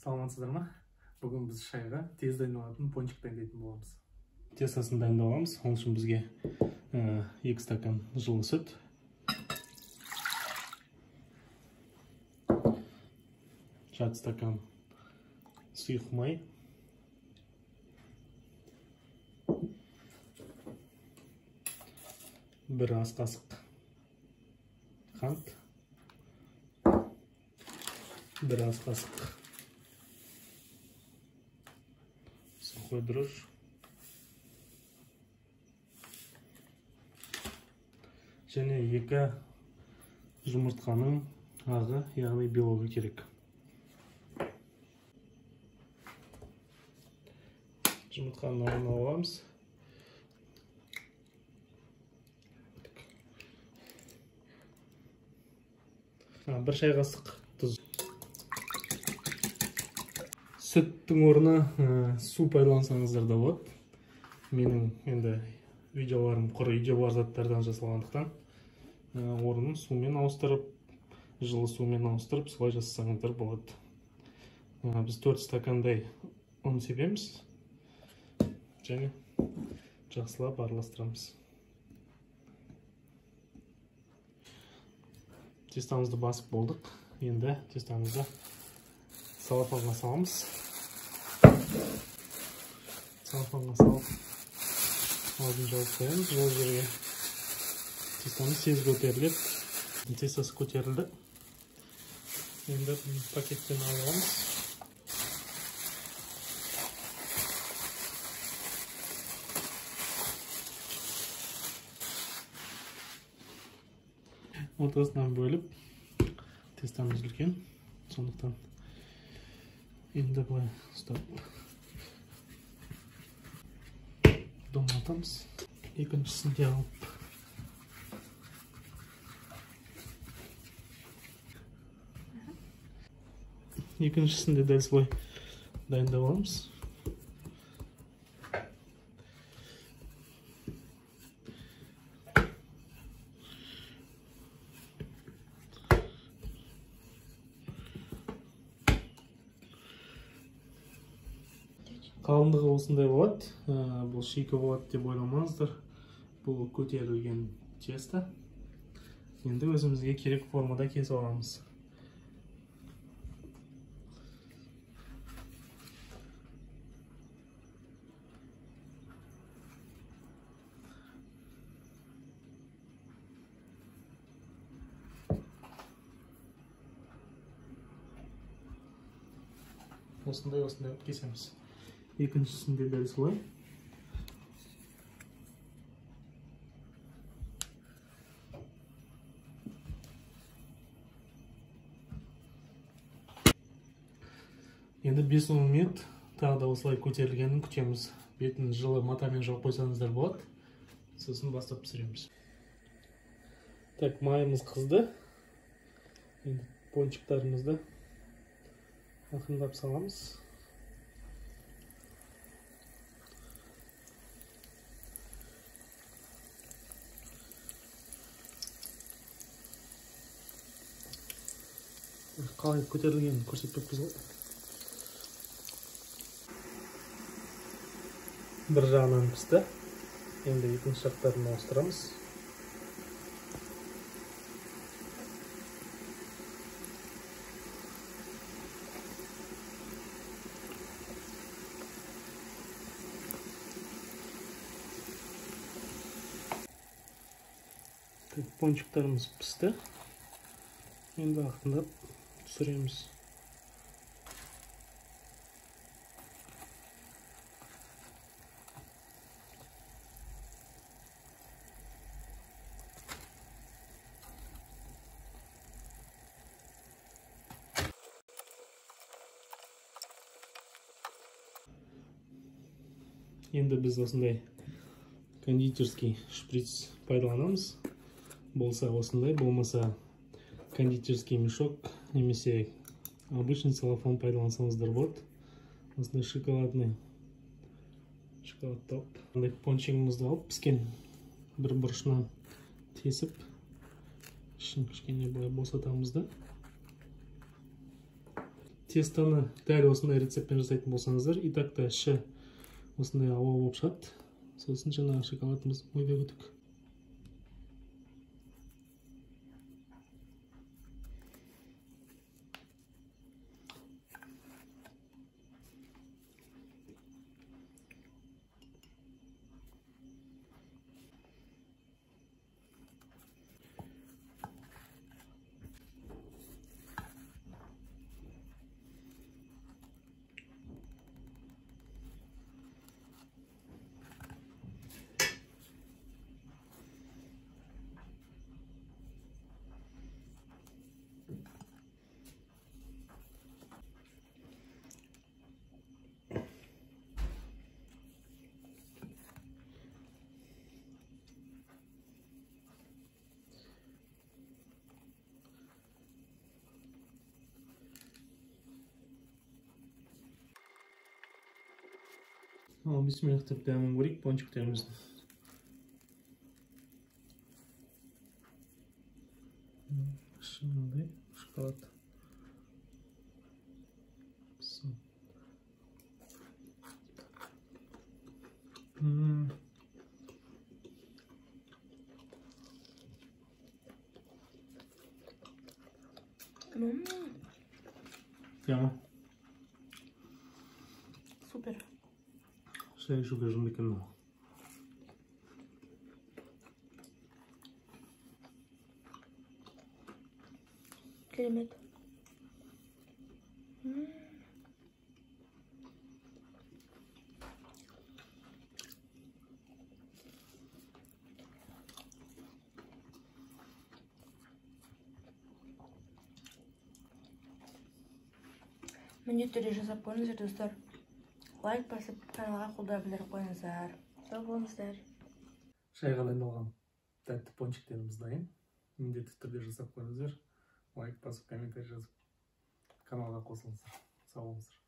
Саламатсыздар ма? Бүгін біз шайға тез дайындалатын пончик дайындайтын боламыз. Тестасын дайындаламыз. Оның үшін бізге 2 стакан жылы сүт, 1 стакан сұйық май, 1 ас қасық қант, 1 ас қасық сухой дрожь, және 2 жұмыртқаның ағы, яғни белогы керек. Жұмыртқаның ағын аламыз. Бір шай қасық тұз. Сүттің орны су пайдалансаңыздар да болады. Менің енді видеоларым құр үйде бар заттардан жасалғандықтан орнын сумен ауыстырып, жылы сумен ауыстырып, солай жасасаңыздар болады. Біз 4 стакандай ұн себеміз және жақсылап араластырамыз. Тестамызды басып болдық. Енді тестамызды салафанға саламыз. Салафанға салып, алдын жауып қоямыз. Жол жерге тестамыз тез көтеріледі. Тестасы көтерілді. Енді пакеттен аламыз. Ортасынан бөліп, тестамыз үлкен, сондықтан енді былай ұстап домалтамыз. Екіншісін де алып екіншісін де дәл солай дайындап аламыз. Қалыңдығы осындай болады. Бұл шикі болады деп ойламаңыздар. Бұл көтерілген теста. Енді өзімізге керек формада кесіп аламыз. Осындай кесеміз. Екіншісінде дәл солай. Енді 5-10 минут тағы да осылай көтерілгенін күтеміз. Бетін жылы матамен жауып қойсаңыздар болады. Сосын бастап пісіреміз. Так, майымыз қызды. Енді пончиктарымызды ақырындап саламыз. Қалай көтерілгенін көрсетпеппіз ғой. Бір жағынан пісті. Енді екінші жақтарын ауыстырамыз. Пончиктарымыз пісті. Енді ақырындап түсіреміз. Енді біз осындай кондитерский шприц пайдаланамыз. Болса осындай, болмаса кондитерский мешок, немесе обычный целлофан пайдалансаңыздар болады. Осындай шоколад тауып. Пончигімізді алып, піскен бір бұрышынан тесіп, ішін кішкене былай босатамыз да. тестаны дәл осындай рецептпен жасайтын болсаңыздар, и так та іші осындай ауа болып шығады. Сосын жаңағы шоколадымыз ойда күтік. Ал бисмиллах деп дәмін көрейік пончиктеріміздің. Шынандай шоколад. Прямо. Супер. Шай жугажынды канал. Керемет. Міндетті түрде жасап қойыңыздар, достар. Лайк басып, каналға қолдау білдіріп қойыңыздар. Сау болыңыздар. Шайға дайындалған тәтті пончиктеріміз дайын. Міндетті түрде жасап қойыңыздар. Лайк басып, комментарий жазып, каналға қосылыңыздар. Сау болыңыздар.